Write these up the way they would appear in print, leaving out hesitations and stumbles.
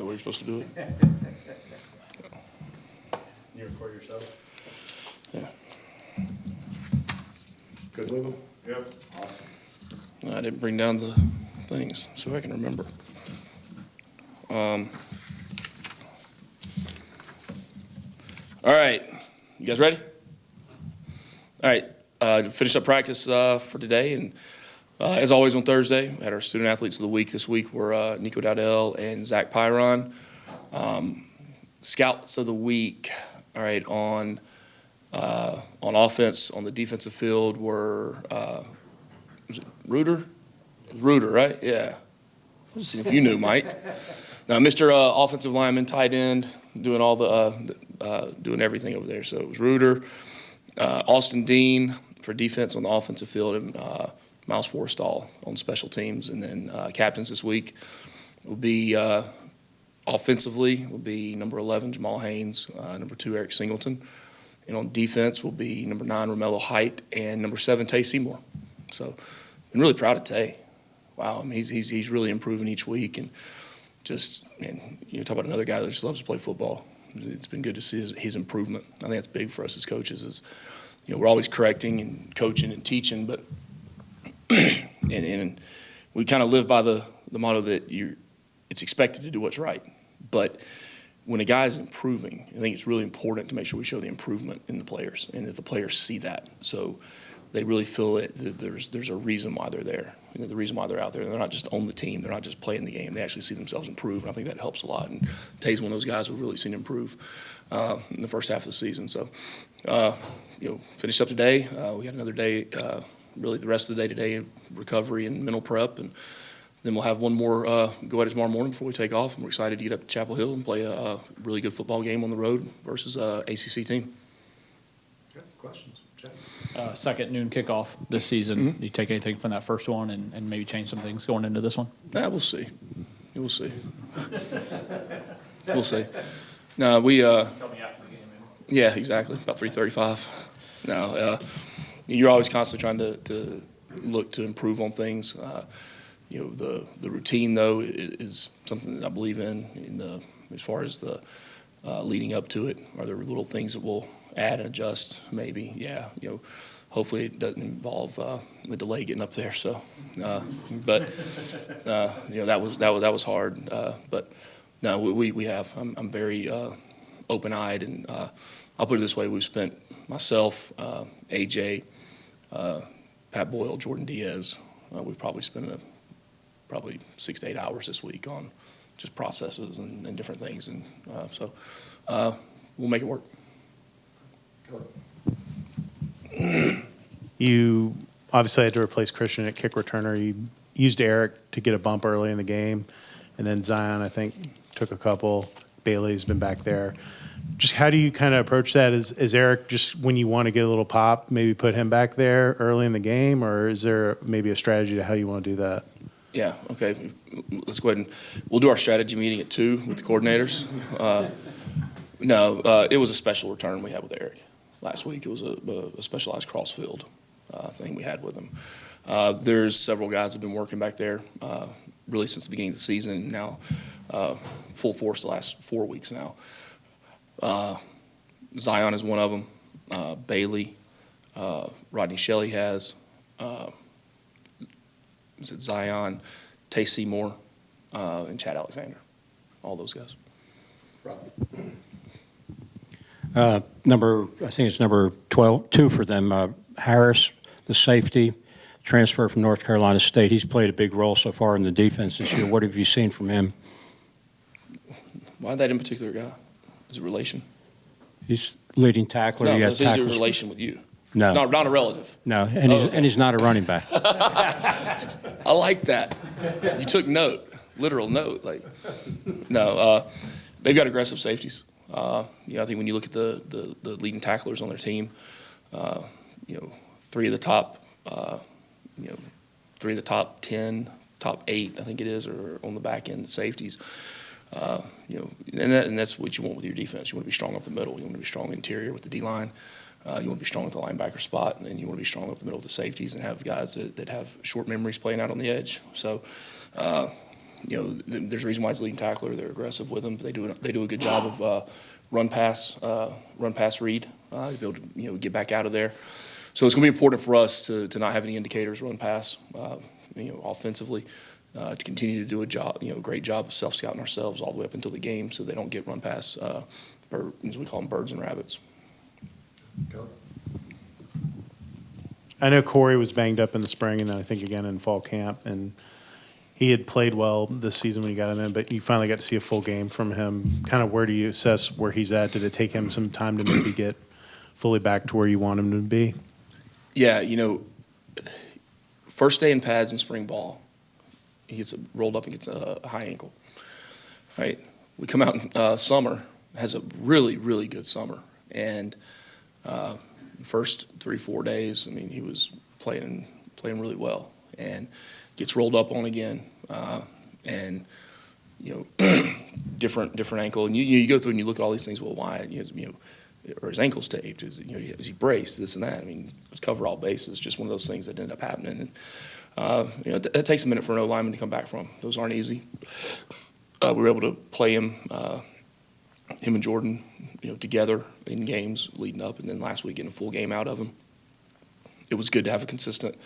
that where you're supposed to do it? You record yourself? Yeah. Good with them? Yep. Awesome. I didn't bring down the things so I can remember. All right. You guys ready? All right. Finished up practice for today. And as always on Thursday, we had our student athletes of the week. This week were Nico Dowdell and Zach Pyron. Scouts of the week, all right, on offense, on the defensive field were, was it Reuter? It was Reuter, right? Yeah. Let's see if you knew, Mike. Now, Mr. Offensive lineman, tight end, doing all the doing everything over there. So it was Reuter, Austin Dean for defense on the offensive field, and Miles Forstall on special teams. And then captains this week will be offensively will be number 11 Jamal Haynes, number 2 Eric Singleton, and on defense will be number 9 Romello Height and number 7 Tay Seymour. So I'm really proud of Tay. Wow, I mean, he's really improving each week, and just, man, you talk about another guy that just loves to play football. It's been good to see his improvement. I think that's big for us as coaches. Is, you know, we're always correcting and coaching and teaching, but and we kind of live by the motto that it's expected to do what's right. But when a guy's improving, I think it's really important to make sure we show the improvement in the players and that the players see that. So they really feel that there's a reason why they're there. You know, the reason why they're out there. They're not just on the team. They're not just playing the game. They actually see themselves improve, and I think that helps a lot. And Tay's one of those guys we've really seen improve in the first half of the season. So, you know, finished up today. We had another day, really the rest of the day today, recovery and mental prep, and then we'll have one more go at it tomorrow morning before we take off. And we're excited to get up to Chapel Hill and play a really good football game on the road versus ACC team. Okay, questions? Chad? Second noon kickoff this season. Do you take anything from that first one and maybe change some things going into this one? We'll see. We'll see. We'll see. No, we. Tell me after the game. Maybe. Yeah, exactly. About 3:35. No, you're always constantly trying to look to improve on things. You know, the routine though is something that I believe in as far as the leading up to it. Are there little things that we'll add and adjust? Maybe, yeah. You know, hopefully it doesn't involve a delay getting up there. So, but you know, that was hard. But no, we have. I'm very open-eyed, and I'll put it this way: we've spent myself, AJ, Pat Boyle, Jordan Diaz. We've probably spent probably 6 to 8 hours this week on just processes and different things, and so we'll make it work. You obviously had to replace Christian at kick returner. You used Eric to get a bump early in the game, and then Zion, I think, took a couple. Bailey's been back there. Just how do you kind of approach that? Is Eric just when you want to get a little pop, maybe put him back there early in the game, or is there maybe a strategy to how you want to do that? Yeah, okay. Let's go ahead and we'll do our strategy meeting at 2 with the coordinators. No, it was a special return we had with Eric last week. It was a specialized cross-field thing we had with him. There's several guys that have been working back there really since the beginning of the season, now full force the last 4 weeks now. Zion is one of them. Bailey, Rodney Shelley has. Is it Zion, Tay Seymour, and Chad Alexander? All those guys. Rob. I think it's number 2 for them. Harris, the safety, transfer from North Carolina State. He's played a big role so far in the defense this year. What have you seen from him? Why that in particular guy? Is it relation? He's leading tackler. No, he has is he a tackles. relation with you? No. Not a relative. No, and he's not a running back. I like that. You took note, literal note. Like, no, they've got aggressive safeties. You know, I think when you look at the leading tacklers on their team, you know, 3 of the top, you know, 3 of the top 10, top 8, I think it is, are on the back end safeties. You know, and that's what you want with your defense. You want to be strong up the middle. You want to be strong interior with the D-line. You want to be strong at the linebacker spot, and then you want to be strong up the middle of the safeties and have guys that have short memories playing out on the edge. So, There's a reason why he's leading tackler. They're aggressive with him. They do a good job of run pass read, to be able to get back out of there. So it's going to be important for us to not have any indicators run pass, offensively, to continue to do a great job of self scouting ourselves all the way up until the game, so they don't get run pass, as we call them, birds and rabbits. Go. I know Corey was banged up in the spring and then I think again in fall camp, and he had played well this season when you got him in, but you finally got to see a full game from him. Kind of where do you assess where he's at? Did it take him some time to maybe get fully back to where you want him to be? Yeah, first day in pads in spring ball, he gets rolled up and gets a high ankle. Right, we come out in summer, has a really, really good summer, and first 3-4 days, I mean, he was playing really well, and gets rolled up on again, and different ankle, and you go through and you look at all these things. Well, why? Or his ankle's taped? Is he braced? This and that. I mean, cover all bases. Just one of those things that ended up happening, and it takes a minute for an O-lineman to come back from. Those aren't easy. We were able to play him and Jordan, together in games leading up, and then last week getting a full game out of him. It was good to have a consistent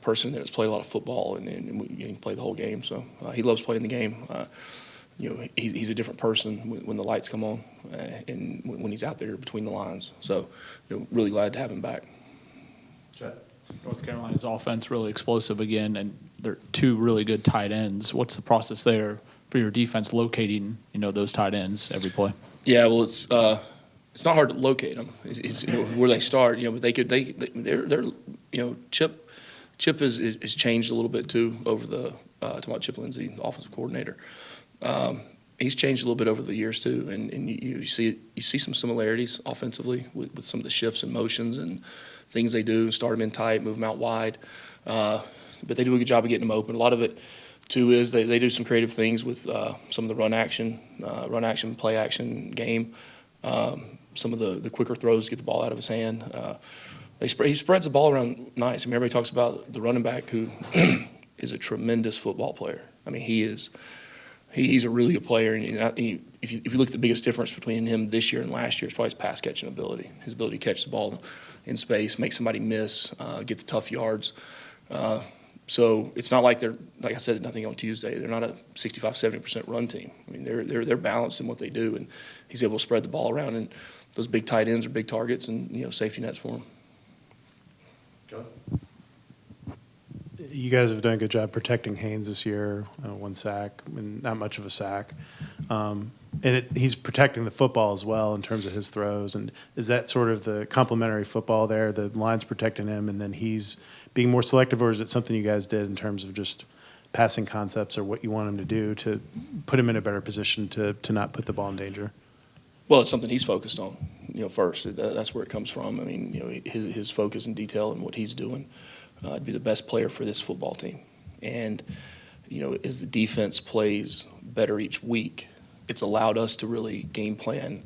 person that has played a lot of football and we can play the whole game. So he loves playing the game. He's a different person when the lights come on and when he's out there between the lines. So really glad to have him back. Chet. North Carolina's offense really explosive again, and they're two really good tight ends. What's the process there for your defense locating those tight ends every play? Yeah, well, it's not hard to locate them. It's where they start. But they're Chip has changed a little bit too over the talking about Chip Lindsey, the offensive coordinator. He's changed a little bit over the years too, and you see some similarities offensively with some of the shifts and motions and things they do. Start them in tight, move them out wide, but they do a good job of getting them open. A lot of it too is they do some creative things with some of the run action, play action game. Some of the quicker throws to get the ball out of his hand. He spreads the ball around nice. I mean, everybody talks about the running back who is a tremendous football player. I mean, he's a really good player. And if you look at the biggest difference between him this year and last year, it's probably his pass catching ability. His ability to catch the ball in space, make somebody miss, get the tough yards. So it's not like like I said, nothing on Tuesday. They're not a 65-70% run team. I mean, they're balanced in what they do, and he's able to spread the ball around. And those big tight ends are big targets, and safety nets for him. Go. You guys have done a good job protecting Haynes this year. 1 sack, and not much of a sack. And he's protecting the football as well in terms of his throws. And is that sort of the complementary football there? The line's protecting him, and then he's being more selective, or is it something you guys did in terms of just passing concepts or what you want him to do to put him in a better position to not put the ball in danger? Well, it's something he's focused on, first. That's where it comes from. I mean, his focus and detail and what he's doing to be the best player for this football team. And, as the defense plays better each week, it's allowed us to really game plan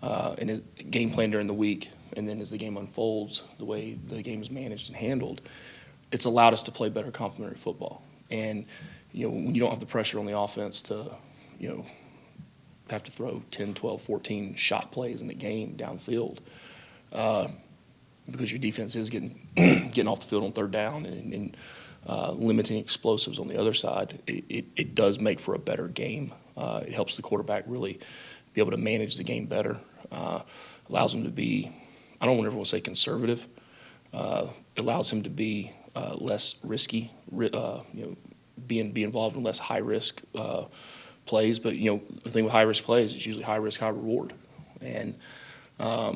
during the week. And then as the game unfolds, the way the game is managed and handled, it's allowed us to play better complementary football. And, when you don't have the pressure on the offense to, have to throw 10, 12, 14 shot plays in the game downfield, because your defense is getting off the field on third down and limiting explosives on the other side, it does make for a better game. It helps the quarterback really be able to manage the game better. Allows him to be, I don't ever want to say conservative. Allows him to be less risky, be involved in less high risk plays. But the thing with high risk plays is usually high risk, high reward, and but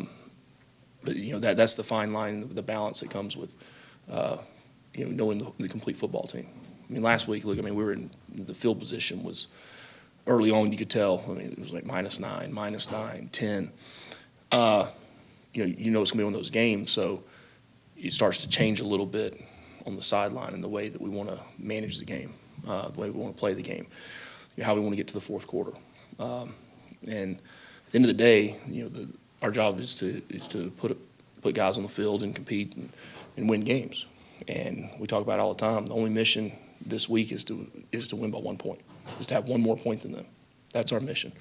that's the fine line, the balance that comes with knowing the complete football team. I mean, last week, we were in the field position was early on. You could tell. I mean, it was like -9, 10. It's gonna be one of those games, so it starts to change a little bit on the sideline in the way that we want to manage the game, the way we want to play the game, how we want to get to the fourth quarter. And at the end of the day, our job is to put guys on the field and compete and win games. And we talk about it all the time. The only mission this week is to win by 1 point, is to have one more point than them. That's our mission.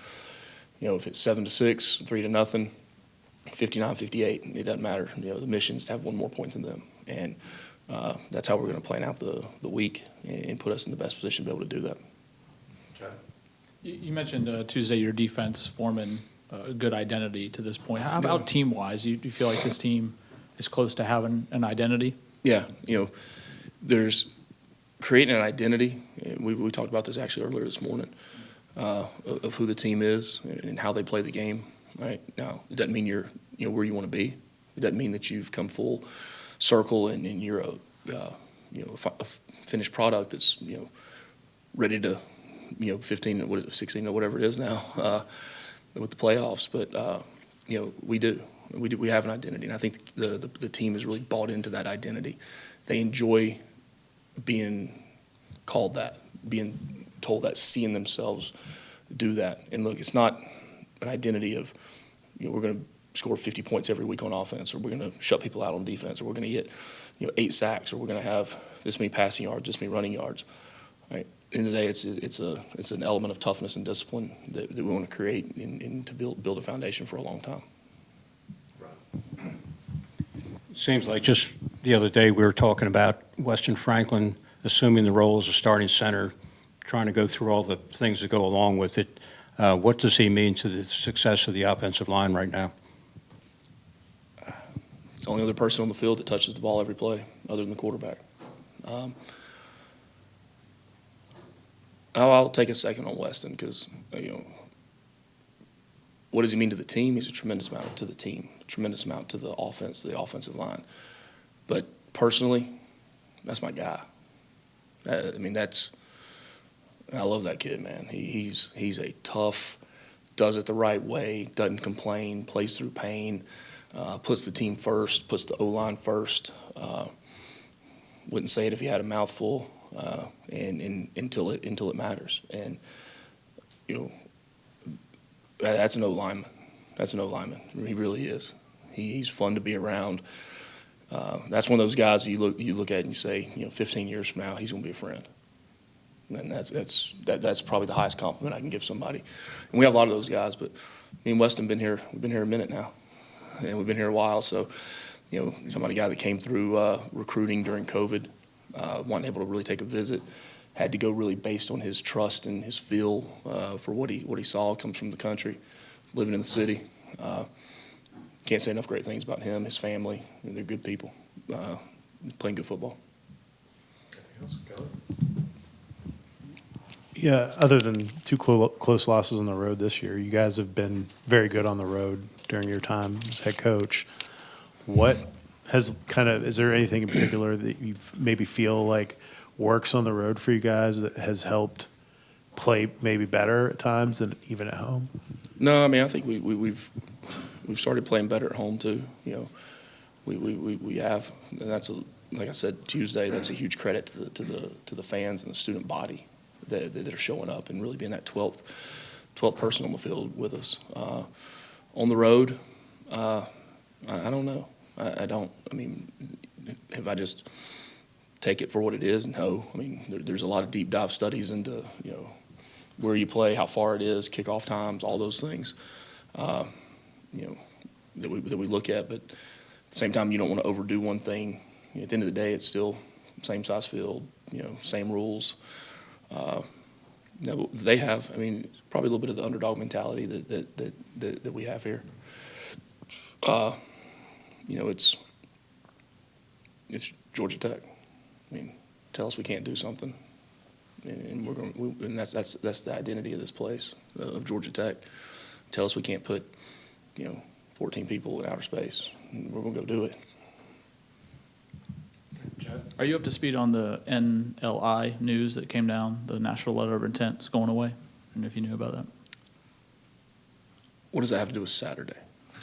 You know, if it's 7-6, 3-0, 59-58, it doesn't matter. You know, the mission is to have one more point than them, and that's how we're going to plan out the week and put us in the best position to be able to do that. Chad? You mentioned Tuesday your defense forming a good identity to this point. How about team-wise? Do you feel like this team is close to having an identity? Yeah, you know, there's creating an identity. We talked about this actually earlier this morning, of who the team is and how they play the game. Right now, it doesn't mean you're where you want to be. It doesn't mean that you've come full circle and you're a finished product that's ready to 15 16 or whatever it is now with the playoffs. But we have an identity, and I think the team has really bought into that identity. They enjoy being called that, being told that, seeing themselves do that. And look, it's not an identity of we're going to score 50 points every week on offense, or we're going to shut people out on defense, or we're going to get 8 sacks, or we're going to have this many passing yards, this many running yards. Right? At the end of the day, it's an element of toughness and discipline that we want to create and to build a foundation for a long time. Seems like just the other day we were talking about Weston Franklin assuming the role as a starting center, trying to go through all the things that go along with it. What does he mean to the success of the offensive line right now? It's the only other person on the field that touches the ball every play other than the quarterback. I'll take a second on Weston because, what does he mean to the team? He's a tremendous amount to the team, a tremendous amount to the offense, the offensive line. But personally, that's my guy. I love that kid, man. He's a tough, does it the right way, doesn't complain, plays through pain, puts the team first, puts the O-line first. Wouldn't say it if he had a mouthful, and until it matters. And that's an O-lineman. That's an O-lineman. He really is. He's fun to be around. That's one of those guys you look at and you say, 15 years from now, he's going to be a friend. And that's probably the highest compliment I can give somebody. And we have a lot of those guys, but me and Weston we've been here a minute now, and we've been here a while. So, somebody, a guy that came through recruiting during COVID, wasn't able to really take a visit, had to go really based on his trust and his feel for what he saw. Comes from the country, living in the city. Can't say enough great things about him, his family. They're good people, playing good football. Anything else? Kelly? Yeah, other than 2 close losses on the road this year, you guys have been very good on the road during your time as head coach. What is there anything in particular that you maybe feel like works on the road for you guys that has helped play maybe better at times than even at home? No, I think we've started playing better at home too. We have, and that's like I said Tuesday. That's a huge credit to the fans and the student body that are showing up and really being that 12th person on the field with us. On the road, I don't know. I don't. If I just take it for what it is, no. There's a lot of deep dive studies into where you play, how far it is, kickoff times, all those things. That we look at, but at the same time, you don't want to overdo one thing. At the end of the day, it's still same size field, same rules. They have, probably a little bit of the underdog mentality that we have here. It's Georgia Tech. Tell us we can't do something, and we're going. And that's the identity of this place, of Georgia Tech. Tell us we can't put 14 people in outer space, and we're going to go do it. Chad? Are you up to speed on the NLI news that came down, the National Letter of Intent is going away? And if you knew about that. What does that have to do with Saturday?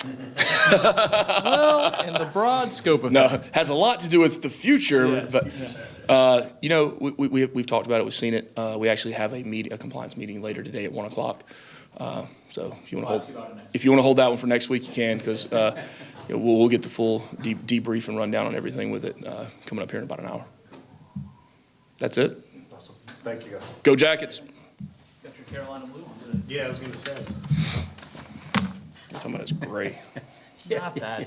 Well, in the broad scope of No, it. it has a lot to do with the future. Yes, But we've talked about it. We've seen it. We actually have a compliance meeting later today at 1:00. So if you want to hold that one for next week, you can, because we'll get the full debrief and rundown on everything with it coming up here in about an hour. That's it. Thank you, guys. Go Jackets. Got your Carolina blue on today. Yeah, I was gonna say. You're talking about it's gray. Not that